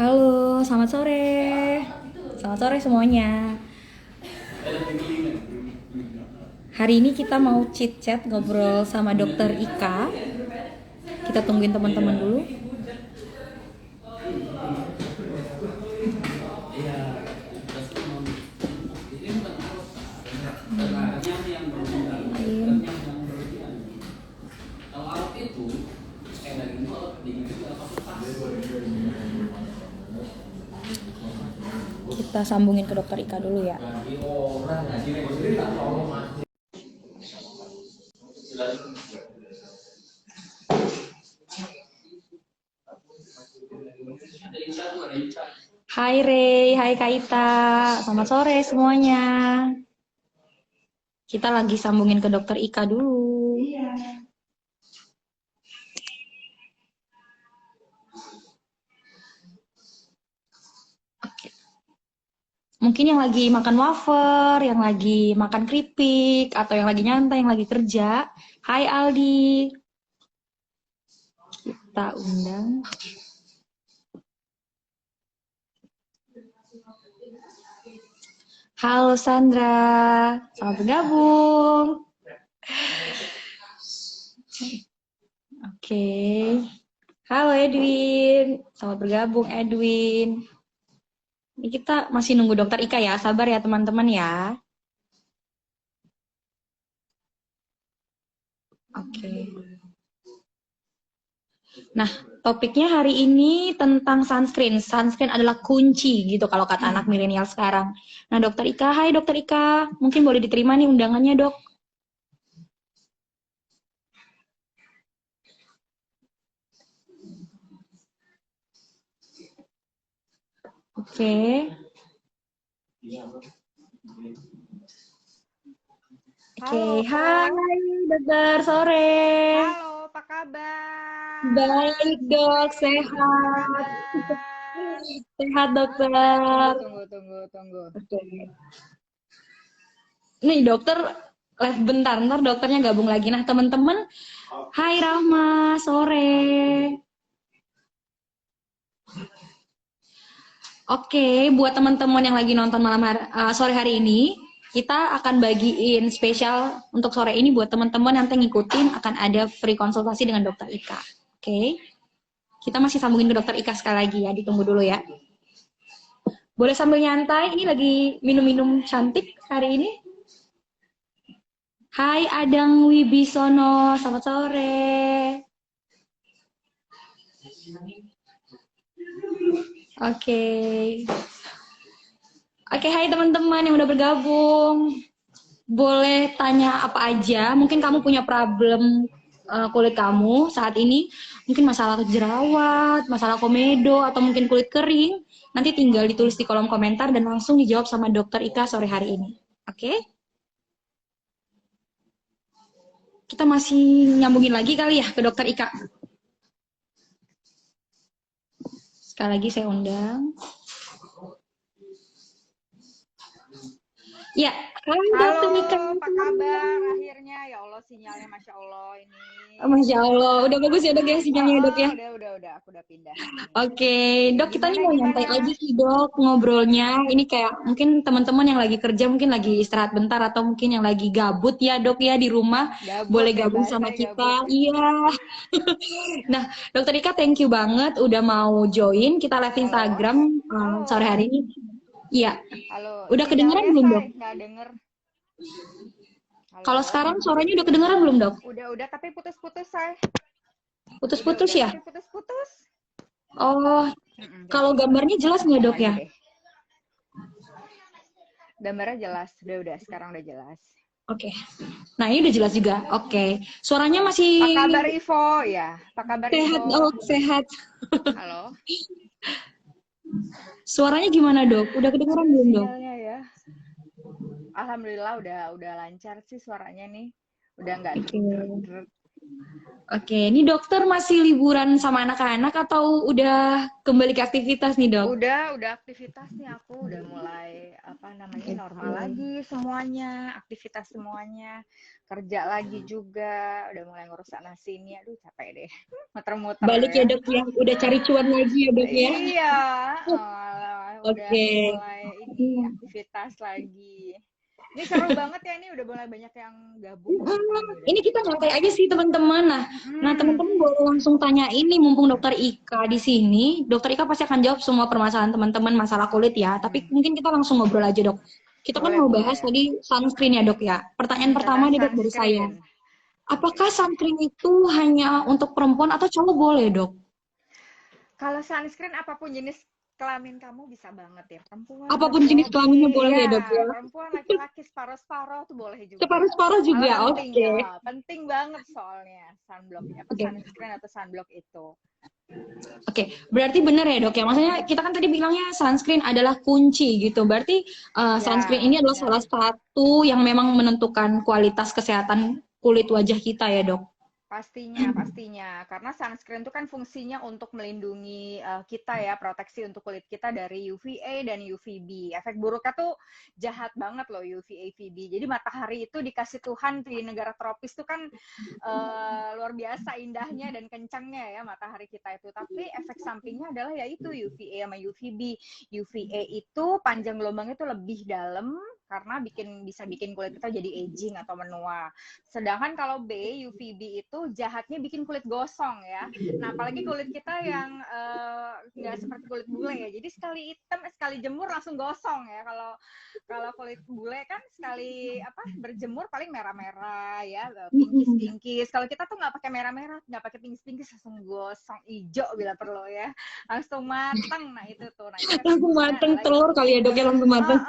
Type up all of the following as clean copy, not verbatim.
Halo, selamat sore. Selamat sore semuanya. Hari ini kita mau chit-chat ngobrol sama Dokter Ika. Kita tungguin teman-teman dulu. Kita sambungin ke Dokter Ika dulu ya. Hai Rey, hai Kaita. Selamat sore semuanya. Kita lagi sambungin ke Dokter Ika dulu. Oke. Mungkin yang lagi makan wafer, yang lagi makan keripik, atau yang lagi nyantai, yang lagi kerja. Hai Aldi. Kita undang. Halo Sandra, selamat bergabung. Oke. Halo Edwin, selamat bergabung Edwin. Ini kita masih nunggu Dokter Ika ya, sabar ya teman-teman ya. Oke. Nah, topiknya hari ini tentang sunscreen. Sunscreen adalah kunci gitu kalau kata anak milenial sekarang. Nah, Dokter Ika, hai Dokter Ika. Mungkin boleh diterima nih undangannya, Dok. Oke. Oke, hai Dokter, sore. Halo, apa kabar? Baik, Dok, sehat. Sehat, Dokter. Tunggu. Oke. Nih, Dokter, live bentar, ntar dokternya gabung lagi. Nah, teman-teman, hai Rahma, sore. Oke, buat teman-teman yang lagi nonton sore hari ini, kita akan bagiin spesial untuk sore ini buat teman-teman yang ngikutin akan ada free konsultasi dengan Dokter Ika. Oke, kita masih sambungin ke Dokter Ika sekali lagi ya, ditunggu dulu ya. Boleh sambil nyantai, ini lagi minum-minum cantik hari ini. Hai Adang Wibisono, selamat sore. Oke. Oke, hai teman-teman yang udah bergabung. Boleh tanya apa aja, mungkin kamu punya problem kulit kamu saat ini, mungkin masalah jerawat, masalah komedo, atau mungkin kulit kering, nanti tinggal ditulis di kolom komentar dan langsung dijawab sama Dokter Ika sore hari ini. Oke? Kita masih nyambungin lagi kali ya ke Dokter Ika. Sekali lagi saya undang. Ya, Halo, apa kabar? Akhirnya, ya Allah sinyalnya Masya Allah ini. Masya Allah, udah bagus ya Dok ya sinyalnya Dok ya? Udah, aku udah pindah. Oke, Dok, kita nih mau nyantai aja sih Dok ngobrolnya. Ini kayak mungkin teman-teman yang lagi kerja, mungkin lagi istirahat bentar, atau mungkin yang lagi gabut ya Dok ya di rumah, boleh gabung sama kita. Iya. Nah, Dokter Ika, thank you banget udah mau join kita live Instagram sore hari ini. Iya. Halo. Udah kedengeran belum Dok? Nggak denger. Kalau sekarang suaranya udah kedengeran belum Dok? Udah, tapi putus-putus say. Putus-putus ya? Tapi putus-putus. Oh, kalau gambarnya jelas nggak Dok ya? Gambarnya jelas, udah sekarang udah jelas. Oke. Nah, ini udah jelas juga. Oke. Suaranya masih... Apa kabar Ivo? Ya, apa kabar sehat, Ivo? Oh, sehat. Halo. Suaranya gimana, Dok? Udah kedengeran belum, Dok? Sinyalnya ya. Alhamdulillah udah lancar sih suaranya nih. Udah nggak drut. Oke, ini dokter masih liburan sama anak-anak atau udah kembali ke aktivitas nih, Dok? Udah aktivitas nih aku udah mulai apa namanya, normal Oke. lagi semuanya, aktivitas semuanya, kerja lagi juga, udah mulai ngurus sana sini, aduh capek deh, muter-muter Balik ya ya. dok ya, udah cari cuan lagi ya dok ya. Iya, udah Oke. mulai ini aktivitas lagi. Ini seru banget ya, ini udah mulai banyak yang gabung nih di sini udah. Ini kita nyantai aja sih teman-teman. Nah Mm-mm. teman-teman boleh langsung tanya ini mumpung dokter Ika di sini. Dokter Ika pasti akan jawab semua permasalahan teman-teman masalah kulit ya. Tapi Mm-mm. mungkin kita langsung ngobrol aja dok. Kita kan Boleh, mau bahas boleh. tadi sunscreen ya dok ya. Pertanyaan pertama Tentang nih dok dari saya. sunscreen. Oke. Apakah sunscreen itu hanya untuk perempuan atau cowok boleh dok? Kalau sunscreen apapun jenis kelamin kamu bisa banget ya. Perempuan, Apapun jenis cowok, kelaminnya bi, boleh ya dok ya. ya. Perempuan, laki-laki, separuh-separuh tuh boleh juga. Separuh-separuh juga. Malah penting Oke. ya, penting banget soalnya sunblock, apa Oke. sunscreen atau sunblock itu. Oke, berarti benar ya dok ya. Maksudnya kita kan tadi bilangnya sunscreen adalah kunci gitu. Berarti sunscreen Ya, ini adalah benar. salah satu yang memang menentukan kualitas kesehatan kulit wajah kita ya dok. Pastinya, pastinya. Karena sunscreen itu kan fungsinya untuk melindungi kita ya, proteksi untuk kulit kita dari UVA dan UVB. Efek buruknya tuh jahat banget loh UVA, UVB. Jadi matahari itu dikasih Tuhan di negara tropis tuh kan luar biasa indahnya dan kencangnya ya matahari kita itu. Tapi efek sampingnya adalah yaitu UVA sama UVB. UVA itu panjang gelombangnya itu lebih dalam karena bisa bikin kulit kita jadi aging atau menua. Sedangkan kalau UVB itu jahatnya bikin kulit gosong ya. Nah, apalagi kulit kita yang nggak seperti kulit bule ya. Jadi sekali hitam, sekali jemur langsung gosong ya. Kalau kalau kulit bule kan sekali berjemur paling merah-merah ya, pinkis-pinkis. Kalau kita tuh nggak pakai merah-merah, nggak pakai pinkis-pinkis, langsung gosong hijau bila perlu ya. Langsung mateng. Nah, itu tuh. Nah, itu efek Langsung buruknya mateng adalah telur itu. kali ya dok ya, langsung mateng.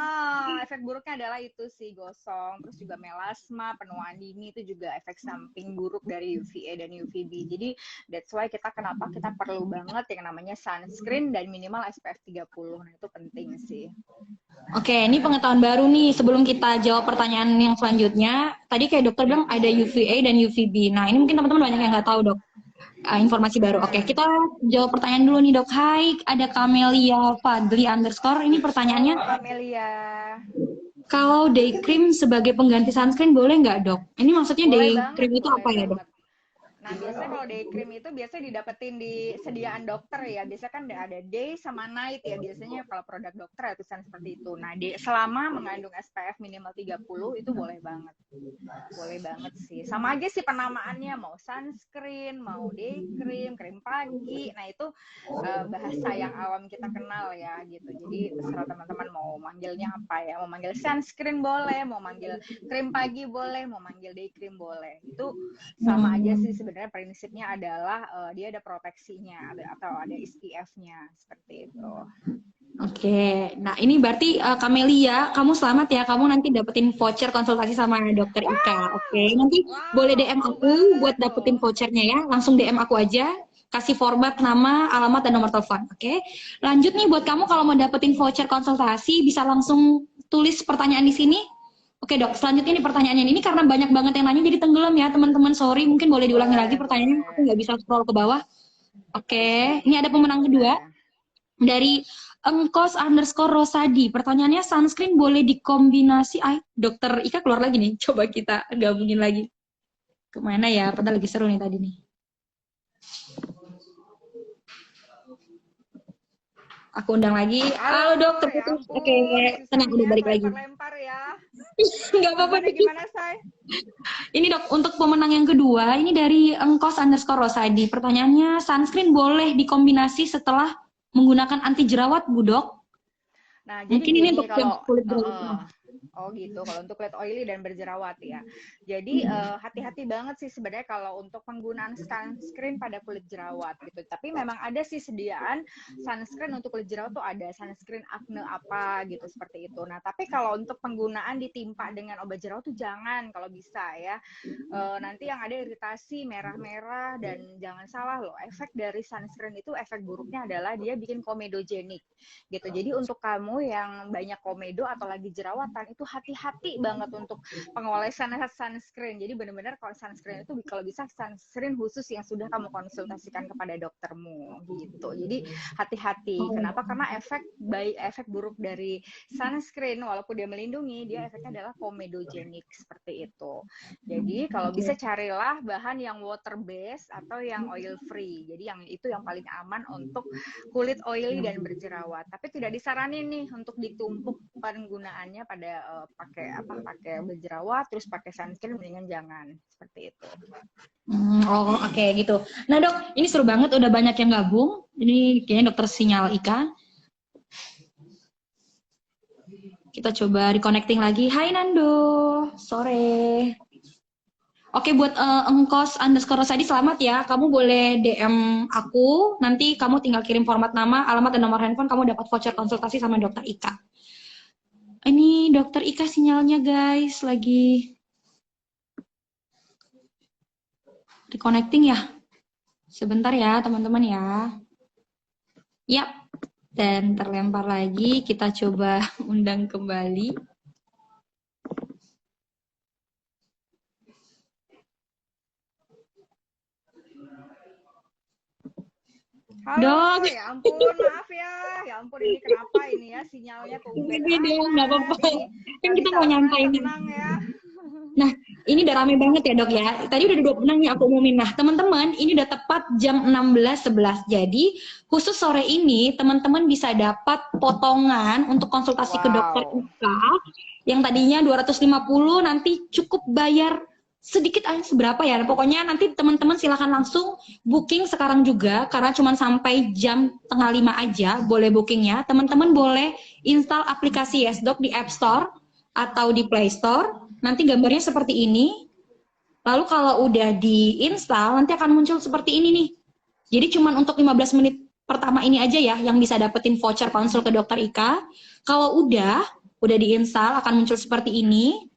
Efek buruknya adalah itu sih gosong, terus juga melasma, penuaan dini itu juga efek samping buruk dari UVA dan UVB. Jadi that's why kenapa kita perlu banget yang namanya sunscreen dan minimal SPF 30. Nah, itu penting sih. Oke, ini pengetahuan baru nih. Sebelum kita jawab pertanyaan yang selanjutnya, tadi kayak dokter bilang ada UVA dan UVB. Nah, ini mungkin teman-teman banyak yang nggak tahu dok. Informasi baru. Oke, kita jawab pertanyaan dulu nih dok. Hai, ada Camelia Fadli underscore. Ini pertanyaannya. Oh, Camelia. Kalau day cream sebagai pengganti sunscreen boleh nggak dok? Ini maksudnya Boleh day banget, cream itu boleh apa ya dok? banget. Nah, biasanya kalau day cream itu biasanya didapetin di sediaan dokter ya. Biasanya kan ada day sama night ya. Biasanya kalau produk dokter ya tulisan seperti itu. Nah, selama mengandung SPF minimal 30 itu boleh banget. Boleh banget sih. Sama aja sih penamaannya, mau sunscreen, mau day cream, krim pagi. Nah, itu bahasa yang awam kita kenal ya gitu. Jadi terserah teman-teman mau manggilnya apa ya. Mau manggil sunscreen boleh, mau manggil krim pagi boleh, mau manggil day cream boleh. Itu sama aja sih sebenarnya, prinsipnya adalah dia ada proteksinya atau ada SPF-nya seperti itu. Oke, nah ini berarti Camelia, kamu selamat ya, kamu nanti dapetin voucher konsultasi sama dokter Ika. Oke, nanti boleh DM aku buat dapetin vouchernya ya, langsung DM aku aja, kasih format nama, alamat, dan nomor telepon. Oke, lanjut nih buat kamu kalau mau dapetin voucher konsultasi bisa langsung tulis pertanyaan di sini. Oke dok, selanjutnya nih pertanyaannya ini karena banyak banget yang nanya jadi tenggelam ya teman-teman, sorry mungkin boleh diulangi lagi pertanyaannya, aku nggak bisa scroll ke bawah. Oke, ini ada pemenang kedua dari Engkos underscore Rosadi. Pertanyaannya sunscreen boleh dikombinasi. Dokter Ika keluar lagi nih. Coba kita gabungin lagi. Kemana ya? Padahal lagi seru nih tadi nih. Aku undang lagi. Halo dok, terputus. Ya Oke, tenang udah balik lagi. Lempar ya. Nggak apa-apa. Gimana, Say? Ini dok, untuk pemenang yang kedua, ini dari Engkos underscore Rosadi. Pertanyaannya, sunscreen boleh dikombinasi setelah menggunakan anti jerawat, Bu Dok? Nah, jadi mungkin gini, ini untuk yang kulit jerawat. Oh gitu, kalau untuk kulit oily dan berjerawat ya. Jadi hati-hati banget sih sebenarnya kalau untuk penggunaan sunscreen pada kulit jerawat gitu. Tapi memang ada sih sediaan sunscreen untuk kulit jerawat tuh ada sunscreen acne apa gitu seperti itu. Nah, tapi kalau untuk penggunaan ditimpa dengan obat jerawat tuh jangan kalau bisa ya. Nanti yang ada iritasi merah-merah dan jangan salah loh, efek dari sunscreen itu efek buruknya adalah dia bikin komedogenik gitu. Jadi untuk kamu yang banyak komedo atau lagi jerawatan itu tuh hati-hati banget untuk pengolesan sunscreen. Jadi benar-benar kalau sunscreen itu kalau bisa sunscreen khusus yang sudah kamu konsultasikan kepada doktermu gitu. Jadi hati-hati. Kenapa? Karena efek buruk dari sunscreen walaupun dia melindungi, dia efeknya adalah komedogenik seperti itu. Jadi kalau bisa carilah bahan yang water based atau yang oil free. Jadi yang itu yang paling aman untuk kulit oily dan berjerawat. Tapi tidak disaranin nih untuk ditumpuk penggunaannya pada pakai berjerawat terus pakai sunscreen, mendingan jangan seperti itu. Oke, gitu. Nah dok, ini seru banget, udah banyak yang gabung. Ini kayaknya dokter Sinyal Ika. Kita coba reconnecting lagi. Hai Nando, sore. Oke, buat engkos_rosadi selamat ya. Kamu boleh DM aku, nanti kamu tinggal kirim format nama, alamat, dan nomor handphone, kamu dapat voucher konsultasi sama dokter Ika. Ini dokter Ika sinyalnya guys, lagi reconnecting ya. Sebentar ya teman-teman ya. Yap, dan terlempar lagi, kita coba undang kembali. Halo, Dok. ya ampun, maaf ya ampun ini kenapa ini ya sinyalnya tumben Ini nggak apa-apa. Kan kita mau nyampain. ya. Nah, ini udah rame banget ya dok ya. Tadi udah 2 penang nih aku umumin. Nah, teman-teman, ini udah tepat jam 16.11. Jadi, khusus sore ini, teman-teman bisa dapat potongan untuk konsultasi ke dokter Ika. Yang tadinya 250, nanti cukup bayar sedikit aja seberapa ya. Pokoknya nanti teman-teman silahkan langsung booking sekarang juga. Karena cuma sampai jam 4:30 aja boleh bookingnya. Teman-teman boleh install aplikasi YesDoc di App Store atau di Play Store. Nanti gambarnya seperti ini. Lalu kalau udah diinstal, nanti akan muncul seperti ini nih. Jadi cuma untuk 15 menit pertama ini aja ya yang bisa dapetin voucher konsul ke dokter Ika. Kalau udah diinstal akan muncul seperti ini.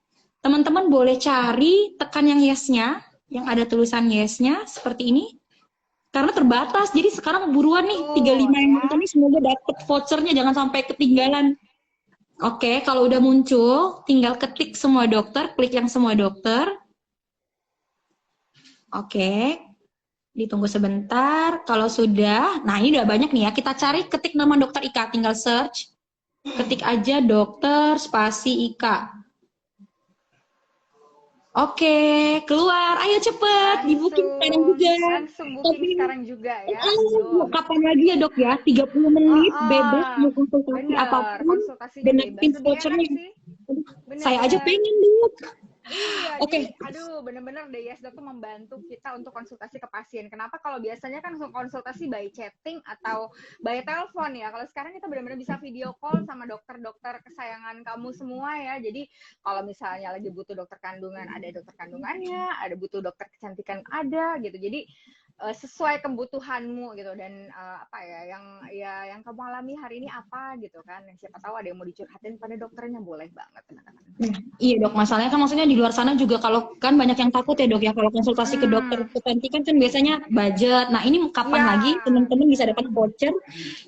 Teman-teman boleh cari, tekan yang yes-nya, yang ada tulisan yes-nya seperti ini. Karena terbatas, jadi sekarang buruan nih, 35 yang nonton nih semoga dapet vouchernya, jangan sampai ketinggalan. Oke, kalau udah muncul, tinggal ketik semua dokter, klik yang semua dokter. Oke, ditunggu sebentar. Kalau sudah, nah ini udah banyak nih ya. Kita cari, ketik nama dokter Ika, tinggal search. Ketik aja dokter spasi Ika. Oke, keluar. Ayo cepet, di-booking sekarang juga. Langsung booking sekarang juga ya. Kapan lagi ya dok ya? 30 menit bebas mau konsultasi apapun. Dan dapetin vouchernya. Saya aja pengen dok. Iya, jadi aduh bener-bener deh YesDoc tuh membantu kita untuk konsultasi ke pasien. Kenapa? Kalau biasanya kan konsultasi by chatting atau by telepon ya. Kalau sekarang kita benar-benar bisa video call sama dokter-dokter kesayangan kamu semua ya. Jadi kalau misalnya lagi butuh dokter kandungan, ada dokter kandungannya, ada butuh dokter kecantikan ada gitu. Jadi sesuai kebutuhanmu gitu dan yang kamu alami hari ini apa gitu kan. Siapa tahu ada yang mau dicurhatin pada dokternya, boleh banget teman-teman. Iya dok, masalahnya kan maksudnya di luar sana juga kalau kan banyak yang takut ya dok ya kalau konsultasi ke dokter kecantikan kan biasanya budget. Nah ini kapan lagi teman-teman bisa dapat voucher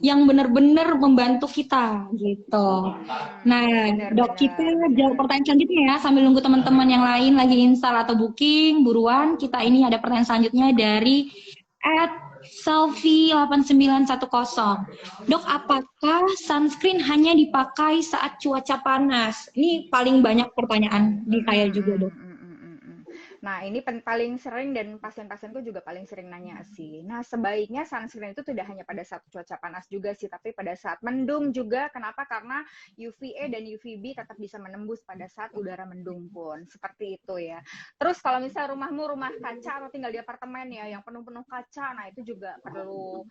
yang benar-benar membantu kita gitu. Nah dok, kita jawab pertanyaan selanjutnya ya sambil nunggu teman-teman yang lain lagi install atau booking buruan. Kita ini ada pertanyaan selanjutnya dari @selfie8910. Dok, apakah sunscreen hanya dipakai saat cuaca panas? Ini paling banyak pertanyaan di saya juga, dok. Nah, ini paling sering dan pasien-pasienku juga paling sering nanya sih. Nah, sebaiknya sunscreen itu tidak hanya pada saat cuaca panas juga sih, tapi pada saat mendung juga. Kenapa? Karena UVA dan UVB tetap bisa menembus pada saat udara mendung pun. Seperti itu ya. Terus kalau misalnya rumahmu rumah kaca atau tinggal di apartemen ya yang penuh-penuh kaca, nah itu juga perlu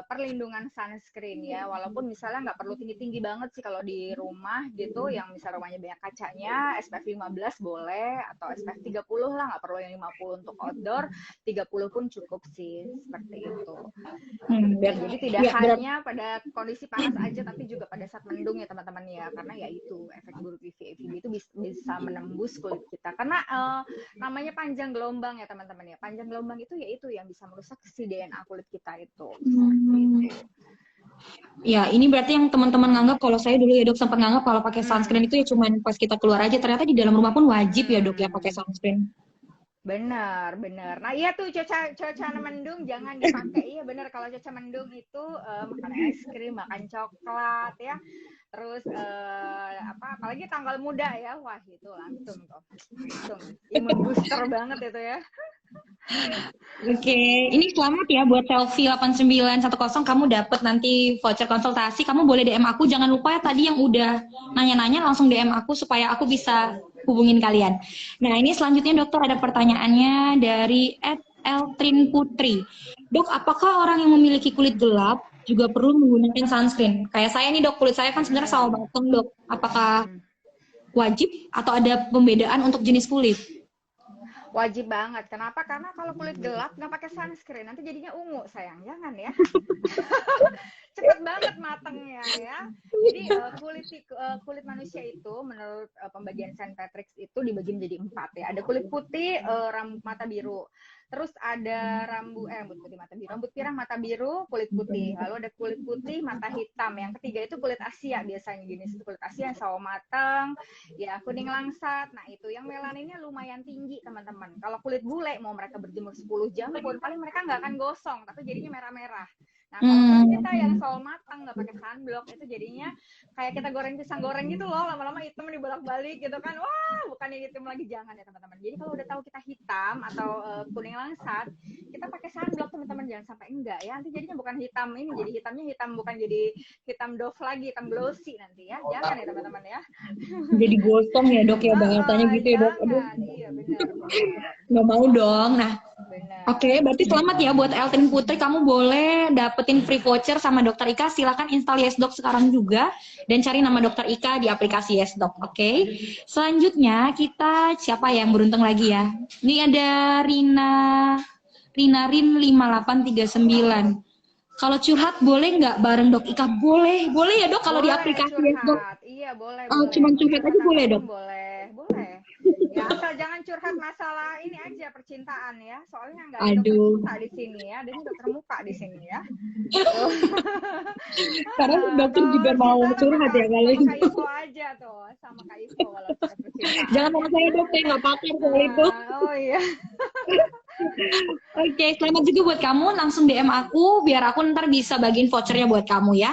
perlindungan sunscreen ya. Walaupun misalnya nggak perlu tinggi-tinggi banget sih kalau di rumah gitu, yang misalnya rumahnya banyak kacanya, SPF 15 boleh atau SPF 30 lah, nggak perlu yang 50 untuk outdoor, 30 pun cukup sih, seperti itu. Jadi tidak hanya pada kondisi panas aja, tapi juga pada saat mendung ya teman-teman ya, karena ya itu efek buruk UVA UVB itu bisa menembus kulit kita, karena namanya panjang gelombang ya teman-teman ya, panjang gelombang itu yaitu yang bisa merusak si DNA kulit kita itu. Gitu. Ya, ini berarti yang teman-teman nganggap kalau saya dulu ya dok sempat nganggap kalau pakai Hmm. sunscreen itu ya cuman pas kita keluar aja. Ternyata di dalam rumah pun wajib ya dok ya pakai Hmm. sunscreen. Benar, benar. Nah, iya tuh cuaca mendung jangan dipakai. Iya benar kalau cuaca mendung itu makan es krim, makan coklat ya. Terus apa apalagi tanggal muda ya. Wah, itu langsung tuh. Langsung imun booster banget itu ya. Oke, ini selamat ya buat selfie 8910 kamu dapat nanti voucher konsultasi. Kamu boleh DM aku. Jangan lupa ya tadi yang udah nanya-nanya langsung DM aku supaya aku bisa hubungin kalian. Nah, ini selanjutnya dokter ada pertanyaannya dari @eltrin Putri. Dok, apakah orang yang memiliki kulit gelap juga perlu menggunakan sunscreen? Kayak saya nih dok, kulit saya kan sebenarnya sawo Hmm. mateng dok. Apakah Hmm. wajib atau ada pembedaan untuk jenis kulit? Wajib banget. Kenapa? Karena kalau kulit gelap nggak pakai sunscreen nanti jadinya ungu, sayang. Jangan ya. Cepet banget matangnya ya. Jadi kulit manusia itu menurut pembagian Saint Patrick's itu dibagi menjadi 4 ya. Ada kulit putih, rambut mata biru. Terus ada rambut putih mata biru, rambut pirang mata biru, kulit putih. Lalu ada kulit putih mata hitam. Yang ketiga itu kulit Asia biasanya jenis itu kulit Asia yang sawo matang, ya kuning langsat. Nah, itu yang melaninnya lumayan tinggi, teman-teman. Kalau kulit bule mau mereka berjemur 10 jam pun paling mereka nggak akan gosong, tapi jadinya merah-merah. Nah, kalau kulit kita yang Hmm, sawo matang nggak pakai sunblock itu jadinya kayak kita goreng pisang goreng gitu loh, lama-lama hitam dibolak-balik gitu kan. Wah, bukannya hitam lagi, jangan ya teman-teman. Jadi kalau udah tahu kita hitam atau kuning langsat, kita pakai sunblock teman-teman, jangan sampai enggak ya. Nanti jadinya bukan hitam ini, jadi hitamnya hitam bukan jadi hitam doff lagi, hitam glossy nanti ya. Jangan ya teman-teman ya. jadi gosong ya dok ya bahasanya gitu ya dok. Aduh, Jangan, iya benar-benar. nggak mau dong. Nah, oke, Benar. berarti selamat ya buat Eltin Putri. Kamu boleh dapetin free voucher sama Dokter Ika. Silakan install YesDoc sekarang juga dan cari nama Dokter Ika di aplikasi YesDoc. Oke. Selanjutnya kita siapa yang beruntung lagi ya? Ini ada Rina Rin 5839. Kalau curhat boleh nggak bareng Dok Ika? Boleh, boleh ya dok kalau di Boleh aplikasi YesDoc. curhat. Iya, boleh, boleh. Cuman Mau curhat curhat aja boleh apapun dok. boleh. Boleh. Ya, asal jangan curhat masalah ini aja percintaan ya. Soalnya nggak ada dokter Aduh, cinta di sini ya. Ada dokter muka di sini ya. Tuh. karena dokter Kalau juga mau percintaan sama curhat ya kali. sama Kak Ivo aja tuh, sama Kak Ivo kalau soal percintaan Jangan sama ya. saya dok, saya nggak pakar soal itu. Oh iya. Oke, selamat juga buat kamu. Langsung DM aku biar aku ntar bisa bagiin vouchernya buat kamu ya.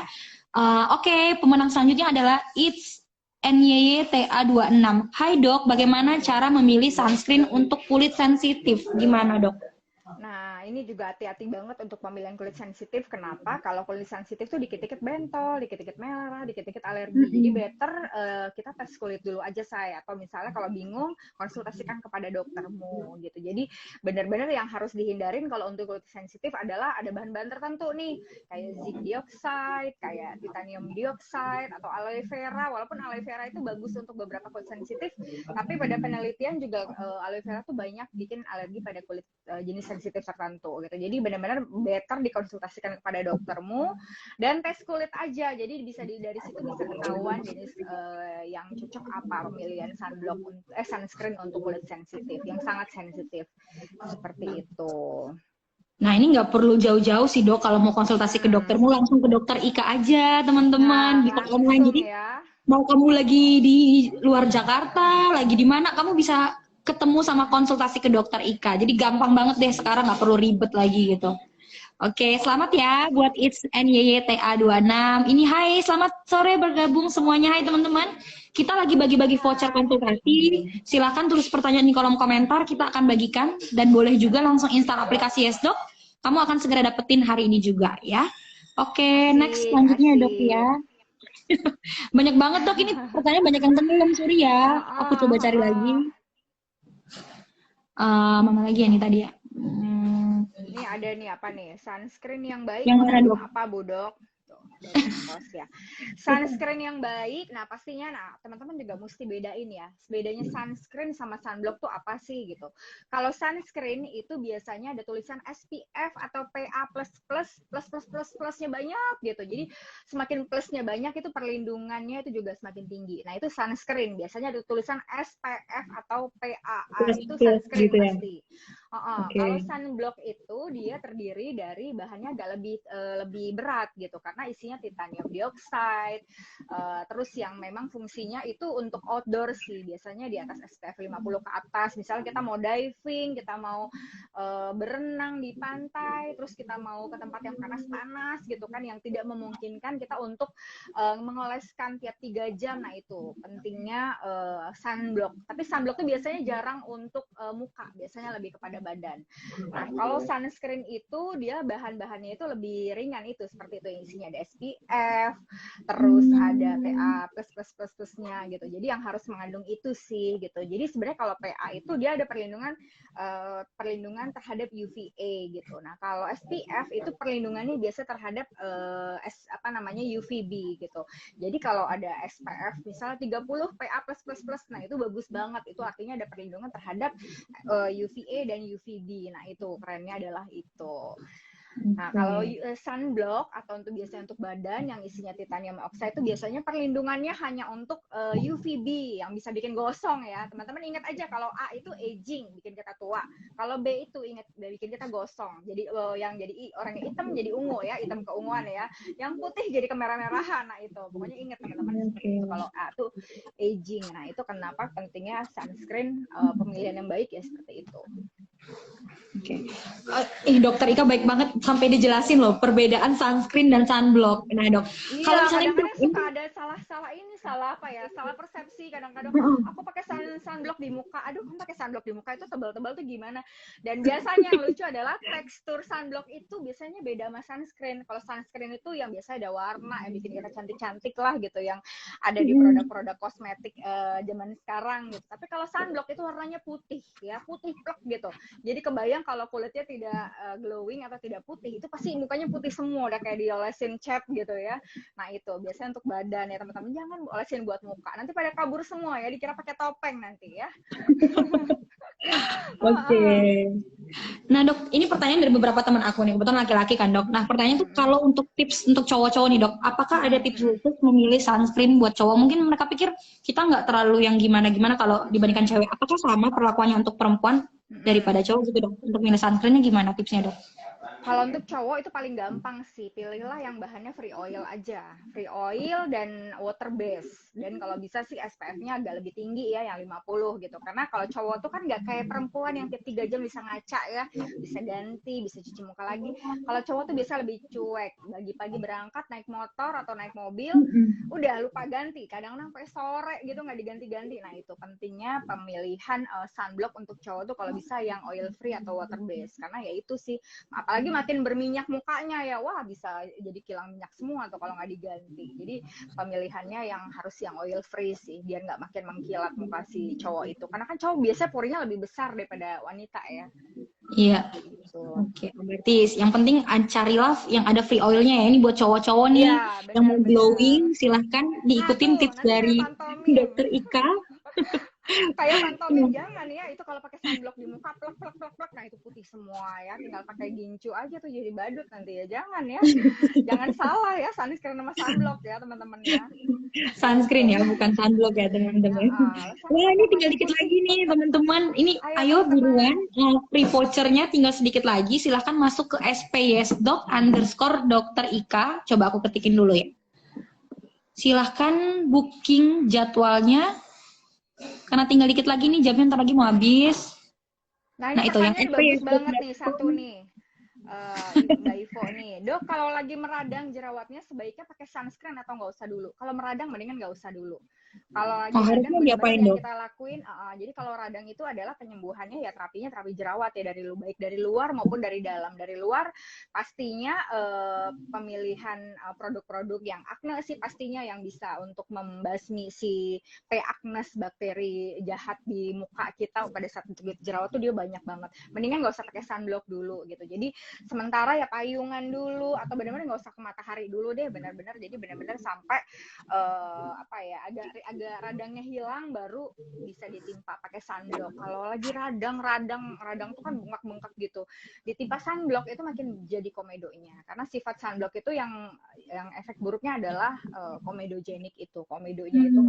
Oke, pemenang selanjutnya adalah It's NYYTA26. Hai dok, bagaimana cara memilih sunscreen untuk kulit sensitif? Gimana dok? Nah, ini juga hati-hati banget untuk pemilihan kulit sensitif. Kenapa? Kalau kulit sensitif tuh dikit-dikit bentol, dikit-dikit merah, dikit-dikit alergi. Jadi Mm-mm. better kita tes kulit dulu aja saya. Atau misalnya kalau bingung, konsultasikan kepada doktermu gitu. Jadi benar-benar yang harus dihindarin kalau untuk kulit sensitif adalah ada bahan-bahan tertentu nih. Kayak zinc dioxide, kayak titanium dioxide, atau aloe vera. Walaupun aloe vera itu bagus untuk beberapa kulit sensitif, tapi pada penelitian juga aloe vera tuh banyak bikin alergi pada kulit jenis sensitif tertentu gitu. Jadi benar-benar better dikonsultasikan kepada doktermu dan tes kulit aja. Jadi bisa dari situ bisa ketahuan jenis yang cocok apa pemilihan sunscreen untuk kulit sensitif yang sangat sensitif seperti itu. Nah ini nggak perlu jauh-jauh sih dok. Kalau mau konsultasi ke doktermu langsung ke dokter Ika aja teman-teman. Nah, Bisa online. langsung Jadi ya. mau kamu lagi di luar Jakarta, lagi di mana, kamu bisa ketemu sama konsultasi ke dokter Ika. Jadi gampang banget deh sekarang, nggak perlu ribet lagi gitu. Oke, selamat ya buat It's NYYTA26. Ini hai, selamat sore bergabung semuanya. Hai teman-teman. Kita lagi bagi-bagi voucher Hai. konsultasi. Silahkan tulis pertanyaan di kolom komentar, kita akan bagikan. Dan boleh juga langsung install aplikasi YesDoc. Kamu akan segera dapetin hari ini juga ya. Oke, next Asik, selanjutnya dok ya. asik. Banyak banget dok, ini pertanyaan banyak yang tenggelam, sorry ya. Aku Heeh, coba cari lagi. heeh. Mana lagi ya nih tadi ya? Ini ada nih apa nih? Sunscreen yang baik Yang mana mengandung dok? apa, Budok? Tuh, dari Epos ya. Sunscreen yang baik, nah pastinya, nah teman-teman juga mesti bedain ya. Bedanya sunscreen sama sunblock tuh apa sih gitu. Kalau sunscreen itu biasanya ada tulisan SPF atau PA++, plusnya banyak gitu. Jadi semakin plusnya banyak itu perlindungannya itu juga semakin tinggi. Nah itu sunscreen, biasanya ada tulisan SPF atau PA, Plus itu plus sunscreen gitu ya. pasti. Kalau Oke. sunblock itu dia terdiri dari bahannya agak lebih berat gitu karena isinya titanium dioxide. Terus yang memang fungsinya itu untuk outdoor sih, biasanya di atas SPF 50 ke atas. Misalnya kita mau diving, kita mau berenang di pantai, terus kita mau ke tempat yang panas-panas gitu kan, yang tidak memungkinkan kita untuk mengoleskan tiap 3 jam. Nah itu pentingnya sunblock. Tapi sunblock itu biasanya jarang untuk muka, biasanya lebih kepada badan. Nah kalau sunscreen itu dia bahan-bahannya itu lebih ringan itu, seperti itu, yang isinya ada SPF, terus ada PA plus-plus-plus-plusnya gitu. Jadi yang harus mengandung itu sih gitu. Jadi sebenarnya kalau PA itu dia ada perlindungan terhadap UVA gitu. Nah kalau SPF itu perlindungannya biasa terhadap UVB gitu. Jadi kalau ada SPF misalnya 30 PA plus plus plus, nah itu bagus banget. Itu artinya ada perlindungan terhadap UVA dan UVB. Nah itu kerennya adalah itu. Nah, kalau sunblock atau biasanya untuk badan yang isinya titanium oxide itu biasanya perlindungannya hanya untuk UVB yang bisa bikin gosong ya. Teman-teman ingat aja kalau A itu aging, bikin kita tua. Kalau B itu ingat bikin kita gosong. Jadi yang jadi orang yang hitam jadi ungu ya, hitam keunguan ya. Yang putih jadi kemerah-merahan. Nah, itu. Pokoknya ingat teman-teman seperti itu. Kalau A itu aging. Nah, itu kenapa pentingnya sunscreen, pemilihan yang baik ya seperti itu. Oke. Dokter Ika baik banget sampai dijelasin loh perbedaan sunscreen dan sunblock. Nah, Dok, kalau Iya, misalnya kadang-kadang suka ada salah persepsi. Kadang-kadang aku pakai sunblock di muka. Aduh, kamu pakai sunblock di muka itu tebal-tebal tuh gimana? Dan biasanya yang lucu adalah tekstur sunblock itu biasanya beda sama sunscreen. Kalau sunscreen itu yang biasa ada warna yang bikin kita cantik-cantik lah gitu, yang ada di produk-produk kosmetik zaman sekarang gitu. Tapi kalau sunblock itu warnanya putih ya, putih plek gitu. Jadi kebayang kalau kulitnya tidak glowing atau tidak putih, itu pasti mukanya putih semua, udah kayak diolesin cat gitu ya. Nah itu biasanya untuk badan ya teman-teman, jangan olesin buat muka, nanti pada kabur semua ya, dikira pakai topeng nanti ya. Oke. Nah, Dok, ini pertanyaan dari beberapa teman aku nih, kebetulan laki-laki kan, Dok. Nah, pertanyaan tuh kalau untuk tips untuk cowok-cowok nih, Dok, apakah ada tips khusus memilih sunscreen buat cowok? Mungkin mereka pikir kita nggak terlalu yang gimana-gimana kalau dibandingkan cewek. Apakah sama perlakuannya untuk perempuan daripada cowok gitu, Dok? Untuk milih sunscreennya gimana tipsnya, Dok? Kalau untuk cowok itu paling gampang sih, pilihlah yang bahannya free oil aja. Free oil dan water base. Dan kalau bisa sih SPF-nya agak lebih tinggi ya, yang 50 gitu. Karena kalau cowok tuh kan nggak kayak perempuan yang tiap 3 jam bisa ngaca ya. Bisa ganti, bisa cuci muka lagi. Kalau cowok tuh biasa lebih cuek. Pagi-pagi berangkat, naik motor atau naik mobil, udah lupa ganti. Kadang-kadang sampai sore gitu nggak diganti-ganti. Nah itu pentingnya pemilihan sunblock untuk cowok tuh kalau bisa yang oil free atau water base. Karena ya itu sih, apalagi makin berminyak mukanya ya, wah bisa jadi kilang minyak semua tuh kalau nggak diganti. Jadi pemilihannya yang harus yang oil free sih, biar nggak makin mengkilat muka si cowok itu. Karena kan cowok biasanya porinya lebih besar daripada wanita ya. Iya. Gitu. Oke, berarti yang penting carilah yang ada free oilnya ya. Ini buat cowok-cowok nih Iya, yang mau benar-benar. glowing, silahkan Nah diikutin tuh, tips nanti kayak dari pantomim. Dokter Ika. Kayak pantomim, jangan ya, itu kalau pakai sunblock di muka plek plek plek plek, nah itu putih semua ya, tinggal pakai gincu aja tuh jadi badut nanti ya. Jangan ya, jangan salah ya, sunscreen sama sunblock ya teman-teman ya. Sunscreen Gitu. ya, bukan sunblock ya teman-teman. Wah, ini Sunblock tinggal masih dikit putih. lagi nih teman-teman. Ini Ayo ayo teman-teman. buruan, free vouchernya tinggal sedikit lagi. Silahkan masuk ke spyesdoc_Dr. Ika. Coba aku ketikin dulu ya. Silahkan booking jadwalnya. Karena tinggal dikit lagi nih, jamnya ntar lagi mau habis. Nah ini Itu yang pertanyaan bagus banget nih, spyesdoc.com. satu nih. Mbak Ivo nih, Dok, kalau lagi meradang jerawatnya sebaiknya pakai sunscreen atau nggak usah dulu? Kalau meradang mendingan nggak usah dulu. Kalau lagi Oh, radang harusnya benar-benar diapain, yang Dok? kita lakuin, jadi kalau radang itu adalah penyembuhannya ya terapinya terapi jerawat ya, dari baik dari luar maupun dari dalam. Dari luar pastinya pemilihan produk-produk yang acne sih pastinya yang bisa untuk membasmi si P. acnes, bakteri jahat di muka kita pada saat jerawat tuh dia banyak banget. Mendingan nggak usah pakai sunblock dulu gitu. Jadi sementara ya payungan dulu, atau benar-benar nggak usah ke matahari dulu deh, benar-benar. Jadi benar-benar sampai apa ya, agak radangnya hilang baru bisa ditimpa pakai sunblock. Kalau lagi radang tuh kan bengkak-bengkak gitu, ditimpa sunblock itu makin jadi komedonya. Karena sifat sunblock itu yang efek buruknya adalah komedogenik itu. Komedonya itu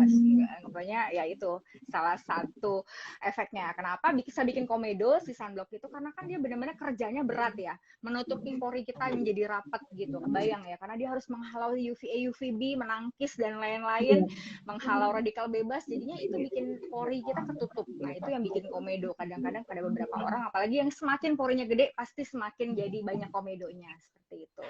pokoknya ya itu salah satu efeknya. Kenapa bisa bikin komedo si sunblock itu? Karena kan dia benar-benar kerjanya berat ya, menutupi pori kita menjadi rapat gitu. Kebayang ya, karena dia harus menghalau UVA, UVB, menangkis dan lain-lain, menghalau radikal bebas. Jadinya itu bikin pori kita ketutup. Nah, itu yang bikin komedo. Kadang-kadang pada beberapa orang, apalagi yang semakin porinya gede, pasti semakin jadi banyak komedonya. Seperti itu.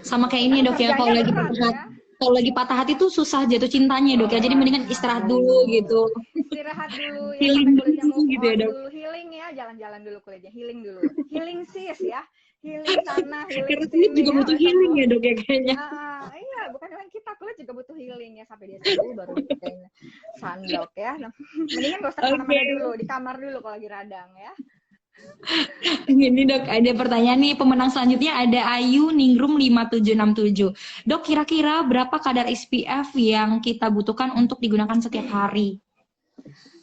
Sama kayak ini dok ya, kalau lagi patah hati, kalau lagi patah hati tuh susah jatuh cintanya dok ya, jadi mendingan istirahat dulu gitu. Istirahat dulu ya, Healing sampai kulitnya move gitu on ya dok. dulu, healing ya, jalan-jalan dulu kulitnya, healing dulu, healing sis ya, healing sana, healing Karena kulit sini juga ya, butuh healing ya dok ya kayaknya. iya, bukan cuma kita, kulit juga butuh healing ya, sampai dia sembuh baru dipakein sunblock ya. Nah, mendingan gak usah kemana-mana dulu, di kamar dulu kalau lagi radang ya. Ini dok, ada pertanyaan nih, pemenang selanjutnya ada Ayu Ningrum 5767. Dok, kira-kira berapa kadar SPF yang kita butuhkan untuk digunakan setiap hari?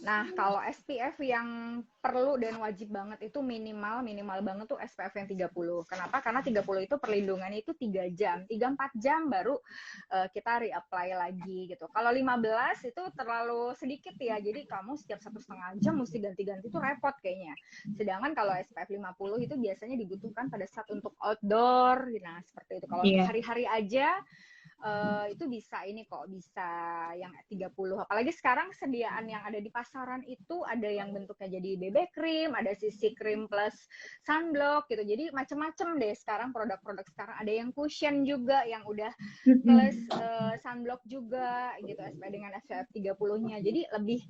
Nah, kalau SPF yang perlu dan wajib banget itu minimal banget tuh SPF yang 30. Kenapa? Karena 30 itu perlindungannya itu 3 jam. 3-4 jam baru kita reapply lagi gitu. Kalau 15 itu terlalu sedikit ya. Jadi kamu setiap 1,5 jam mesti ganti-ganti itu repot kayaknya. Sedangkan kalau SPF 50 itu biasanya dibutuhkan pada saat untuk outdoor. Nah, seperti itu. Kalau untuk hari-hari aja itu bisa ini kok, bisa yang 30. Apalagi sekarang sediaan yang ada di pasaran itu ada yang bentuknya jadi BB cream, ada CC cream plus sunblock gitu. Jadi macam-macam deh sekarang produk-produk sekarang. Ada yang cushion juga yang udah plus sunblock juga gitu dengan SPF 30-nya. Jadi lebih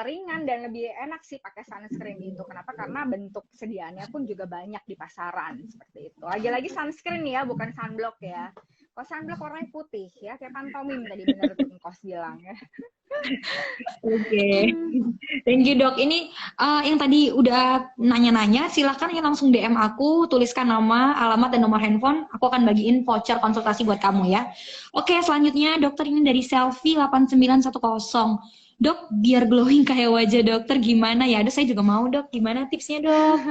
ringan dan lebih enak sih pakai sunscreen itu. Kenapa? Karena bentuk sediaannya pun juga banyak di pasaran seperti itu. Lagi-lagi sunscreen ya, bukan sunblock ya. Kalau sunblock warnanya putih ya, kayak pantomim tadi bener tuh Kos bilang ya. Oke. Thank you dok. Ini yang tadi udah nanya-nanya, silahkan ya langsung DM aku, tuliskan nama, alamat, dan nomor handphone. Aku akan bagiin voucher konsultasi buat kamu ya. Oke, selanjutnya dokter ini dari Selfie 8910. Dok, biar glowing kayak wajah dokter gimana ya? Aduh, saya juga mau dok. Gimana tipsnya dok?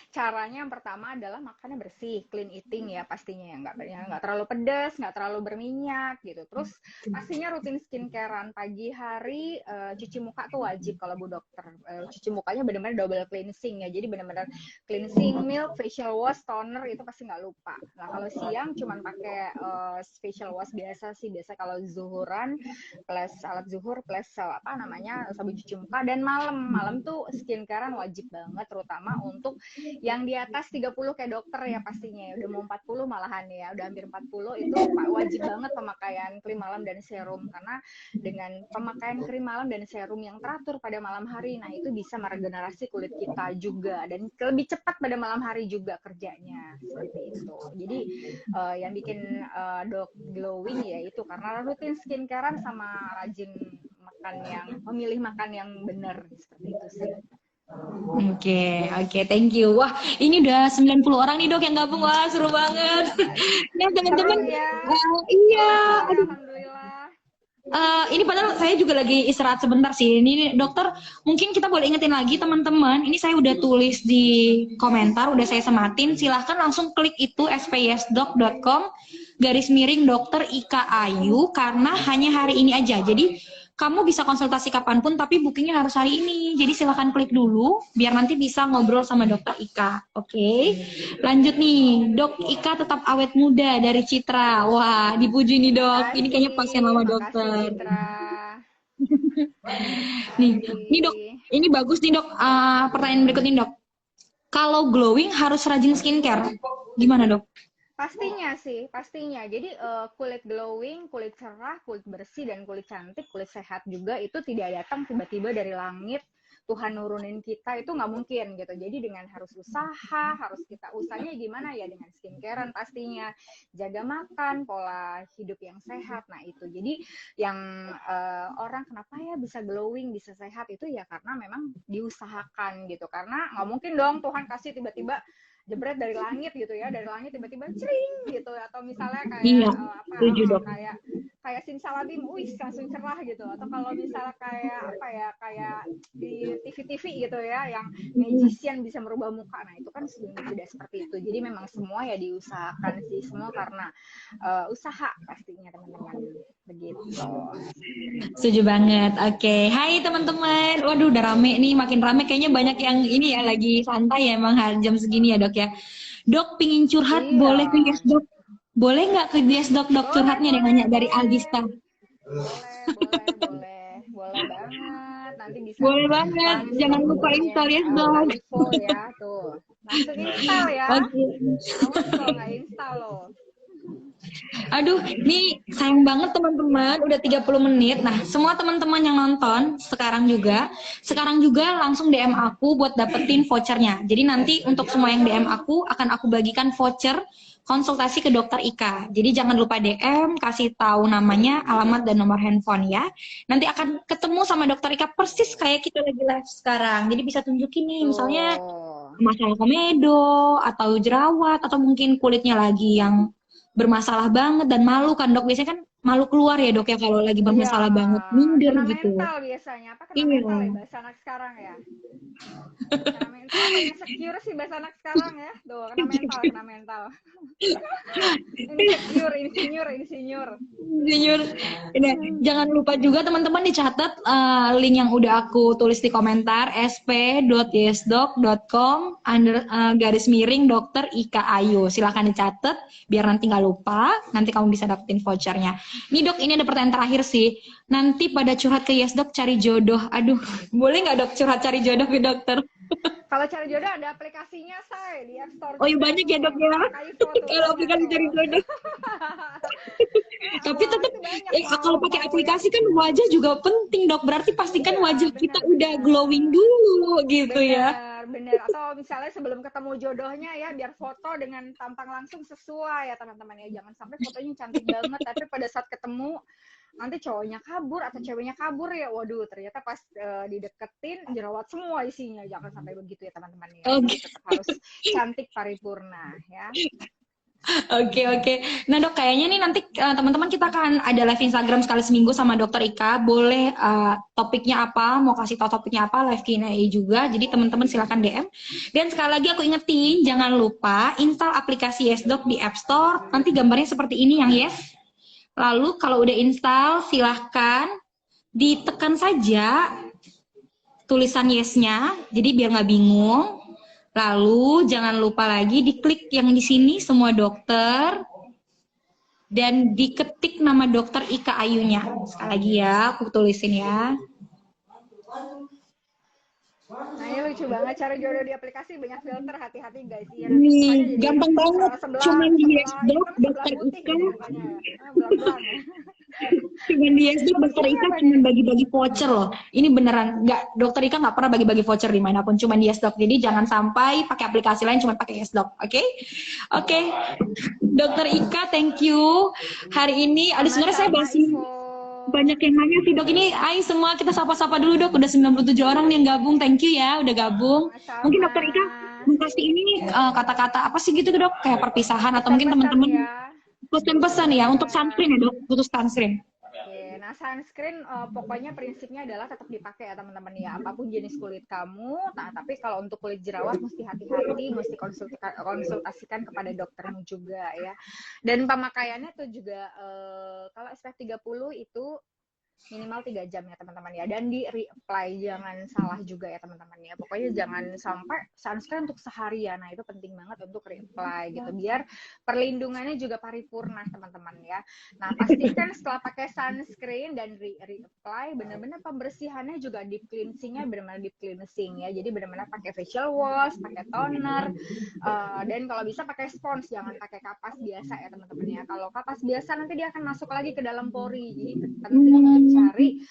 Caranya yang pertama adalah makannya bersih, clean eating ya pastinya ya, nggak terlalu pedas, nggak terlalu berminyak gitu. Terus pastinya rutin skincarean pagi hari, cuci muka tuh wajib kalau Bu Dokter. Cuci mukanya benar-benar double cleansing ya, jadi benar-benar cleansing, milk, facial wash, toner itu pasti nggak lupa. Nah kalau siang cuman pakai facial wash biasa sih, biasa kalau zuhuran plus alat zuhur plus apa namanya sabun cuci muka, dan malam tuh skincarean wajib banget, terutama untuk yang di atas 30 kayak dokter ya pastinya ya, udah mau 40 malahan ya, udah hampir 40 itu wajib banget pemakaian krim malam dan serum, karena dengan pemakaian krim malam dan serum yang teratur pada malam hari, nah itu bisa meregenerasi kulit kita juga dan lebih cepat pada malam hari juga kerjanya seperti itu. Jadi yang bikin dok glowing ya itu karena rutin skincarean sama rajin makan yang memilih makan yang benar seperti itu sih. Oke, thank you. Wah, ini udah 90 orang nih dok yang gabung. Wah, seru banget. Ya teman-teman. Ya. Iya. Aduh. Alhamdulillah. Ini padahal saya juga lagi istirahat sebentar sih. Ini dokter, mungkin kita boleh ingetin lagi teman-teman. Ini saya udah tulis di komentar, udah saya sematin. Silahkan langsung klik itu spsdoc.com/miring dokter Ika Ayu, karena hanya hari ini aja. Jadi kamu bisa konsultasi kapanpun, tapi bookingnya harus hari ini. Jadi silahkan klik dulu, biar nanti bisa ngobrol sama dokter Ika. Oke. Lanjut nih, dok Ika tetap awet muda dari Citra. Wah, dipuji nih dok. Ini kayaknya pasien lama dokter. Nih dok, ini bagus nih dok. Pertanyaan berikut ini dok. Kalau glowing harus rajin skincare, gimana dok? Pastinya sih, pastinya. Jadi kulit glowing, kulit cerah, kulit bersih, dan kulit cantik, kulit sehat juga itu tidak datang tiba-tiba dari langit. Tuhan nurunin kita itu nggak mungkin gitu. Jadi dengan harus usaha, harus kita usahanya gimana ya, dengan skincarean pastinya, jaga makan, pola hidup yang sehat. Nah itu. Jadi yang orang kenapa ya bisa glowing, bisa sehat itu ya karena memang diusahakan gitu. Karena nggak mungkin dong Tuhan kasih tiba-tiba jebret dari langit gitu ya, dari langit tiba-tiba cering gitu, atau misalnya Iya, kayak setuju dok. kayak simsalabim, wih langsung cerah gitu. Atau kalau misalnya kayak apa ya, kayak di TV-TV gitu ya, yang magician bisa merubah muka, nah itu kan tidak seperti itu. Jadi memang semua ya diusahakan sih, semua karena usaha pastinya teman-teman, begitu. Setuju banget. Oke, hai teman-teman. Waduh, udah rame nih, makin rame. Kayaknya banyak yang ini ya lagi santai ya emang jam segini ya dok ya. Dok, pingin curhat, Iya, boleh ke Yes Dok? Boleh nggak ke Yes Dok, dok boleh curhatnya ada yang boleh nanya dari boleh Algista. boleh banget. Nanti bisa Boleh banget, langsung jangan lupa hubungin install Yes Mbak Dok. Ivo ya, tuh langsung install ya. Oke. Awas kalau nggak install loh. Aduh, nih sayang banget teman-teman, udah 30 menit. Nah, semua teman-teman yang nonton sekarang juga langsung DM aku buat dapetin vouchernya. Jadi nanti untuk semua yang DM aku, akan aku bagikan voucher konsultasi ke dokter Ika. Jadi jangan lupa DM, kasih tahu namanya, alamat, dan nomor handphone ya. Nanti akan ketemu sama dokter Ika persis kayak kita lagi live sekarang. Jadi bisa tunjukin nih, misalnya Tuh. masalah komedo, atau jerawat, atau mungkin kulitnya lagi yang bermasalah banget dan malu kan dok, biasanya kan malu keluar ya dok ya kalau lagi Iya, bermasalah banget, minder kena gitu. mental biasanya. Apa kena Iya. mental ya bahasa anak sekarang ya? Kena mental apa insecure sih bahasa anak sekarang ya? Tuh, kena mental, kena mental. Insinyur. Jujur. Nah, jangan lupa juga teman-teman dicatat link yang udah aku tulis di komentar, sp.yesdoc.com garis miring dokter Ika Ayu. Silahkan dicatat biar nanti nggak lupa, nanti kamu bisa dapetin vouchernya. Nih dok, ini ada pertanyaan terakhir sih. Nanti pada curhat ke Yesdoc cari jodoh. Aduh, boleh nggak dok curhat cari jodoh ke dokter? Kalau cari jodoh ada aplikasinya, say, di App Store Oh iya juga banyak ya tuh. dok ya. Kak Ivo tuh Kalau banyak aplikasi cari tuh. jodoh. Tapi tetap Pasti banyak kalau mau pakai mau yang aplikasi kan wajah juga penting dok. Berarti pastikan wajah iya, kita udah glowing benar. dulu gitu ya. Bener. Atau misalnya sebelum ketemu jodohnya ya, biar foto dengan tampang langsung sesuai ya teman-teman ya. Jangan sampai fotonya cantik banget, tapi pada saat ketemu nanti cowoknya kabur atau ceweknya kabur ya. Waduh, ternyata pas dideketin jerawat semua isinya. Jangan sampai begitu ya teman-teman ya. Jadi Oke. tetap harus cantik paripurna ya. Oke. Nah dok, kayaknya nih nanti teman-teman kita akan ada live Instagram sekali seminggu sama Dokter Ika. Boleh topiknya apa, mau kasih tahu topiknya apa, live Q&A juga. Jadi teman-teman silakan DM. Dan sekali lagi aku ingetin, jangan lupa install aplikasi YesDoc di App Store. Nanti gambarnya seperti ini yang Yes. Lalu kalau udah install, silahkan ditekan saja tulisan Yes-nya, jadi biar nggak bingung. Lalu jangan lupa lagi diklik yang di sini semua dokter dan diketik nama dokter Ika Ayunya. Sekali lagi ya, aku tulisin ya. Nah ini lucu banget, cara jodoh di aplikasi banyak filter, hati-hati guys. Iya nanti mukanya Nih, jadi gampang banget. Cuman di sebelah YesDoc hitam sebelah dokter putih Ika. jadi mukanya ya. Belang-belang ya. Cuman di YesDoc dokter Topiknya Ika apa cuma nih? bagi-bagi voucher loh. Ini beneran nggak, dokter Ika nggak pernah bagi-bagi voucher dimanapun, cuma di YesDoc. Jadi jangan sampai pakai aplikasi lain, cuma pakai YesDoc, oke? Oke. Dokter Ika, thank you. Hari ini, ada sebenarnya saya Sama-sama masih Ivo. banyak yang nanya sih dok. Ini ayo semua kita sapa-sapa dulu dok. Udah 97 orang nih yang gabung. Thank you ya udah gabung. Mungkin Sama-sama. dokter Ika mau kasih ini kata-kata apa sih gitu dok? Kayak perpisahan atau mungkin Pesan-pesan teman-teman ya. pesan-pesan ya untuk Bener. sunscreen ya dok. Untuk sunscreen. Oke, nah sunscreen pokoknya prinsipnya adalah tetap dipakai ya teman-teman ya, apapun jenis kulit kamu. Nah, tapi kalau untuk kulit jerawat mesti hati-hati, mesti konsultasikan kepada doktermu juga ya. Dan pemakaiannya tuh juga kalau SPF 30 itu minimal 3 jam ya teman-teman ya, dan di reapply jangan salah juga ya teman-teman ya, pokoknya jangan sampai sunscreen untuk seharian. Nah itu penting banget untuk reapply gitu biar perlindungannya juga paripurna teman-teman ya. Nah pastikan setelah pakai sunscreen dan reapply benar-benar pembersihannya juga deep cleansingnya benar-benar deep cleansing ya, jadi benar-benar pakai facial wash, pakai toner, dan kalau bisa pakai spons, jangan pakai kapas biasa ya teman-teman ya. Kalau kapas biasa nanti dia akan masuk lagi ke dalam pori, jadi penting untuk cari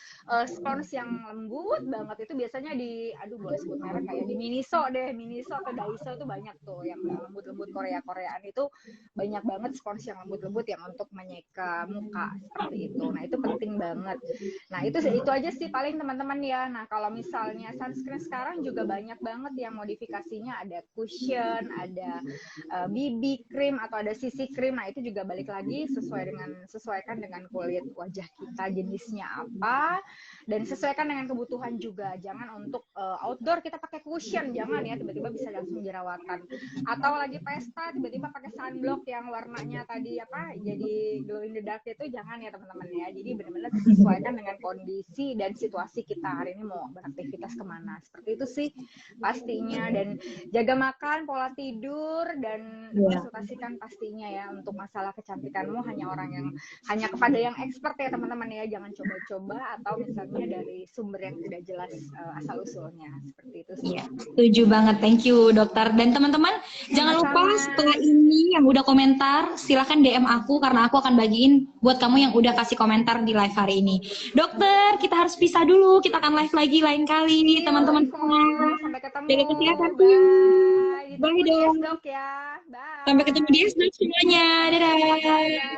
spons yang lembut banget itu biasanya di, aduh boleh sebut merek kayak di Miniso deh, Miniso atau Daiso tuh banyak tuh yang lembut-lembut Koreaan itu, banyak banget spons yang lembut-lembut yang untuk menyeka muka seperti itu. Nah itu penting banget. Nah itu aja sih paling teman-teman ya. Nah kalau misalnya sunscreen sekarang juga banyak banget yang modifikasinya, ada cushion, ada BB cream atau ada CC cream. Nah itu juga balik lagi sesuaikan dengan kulit wajah kita jenisnya apa, dan sesuaikan dengan kebutuhan juga. Jangan untuk outdoor kita pakai cushion, jangan ya, tiba-tiba bisa langsung jerawatan. Atau lagi pesta tiba-tiba pakai sunblock yang warnanya tadi apa jadi glow in the dark, itu jangan ya teman-teman ya. Jadi benar-benar disesuaikan dengan kondisi dan situasi kita hari ini mau beraktivitas kemana. Seperti itu sih pastinya. Dan jaga makan, pola tidur, dan konsultasikan pastinya ya. Untuk masalah kecantikanmu hanya kepada yang expert ya teman-teman ya. Jangan coba-coba atau misalnya dari sumber yang tidak jelas asal usulnya. Seperti itu sih. Iya, setuju banget. Thank you, dokter. Dan teman-teman, jangan lupa setelah ini yang udah komentar, silahkan DM aku karena aku akan bagiin buat kamu yang udah kasih komentar di live hari ini. Dokter, kita harus pisah dulu. Kita akan live lagi lain kali, teman-teman semua. Sampai ketemu. Jaga kesehatan. Bye. Bye dong. Dok ya. Bye. Sampai ketemu di esok semuanya. Dadah.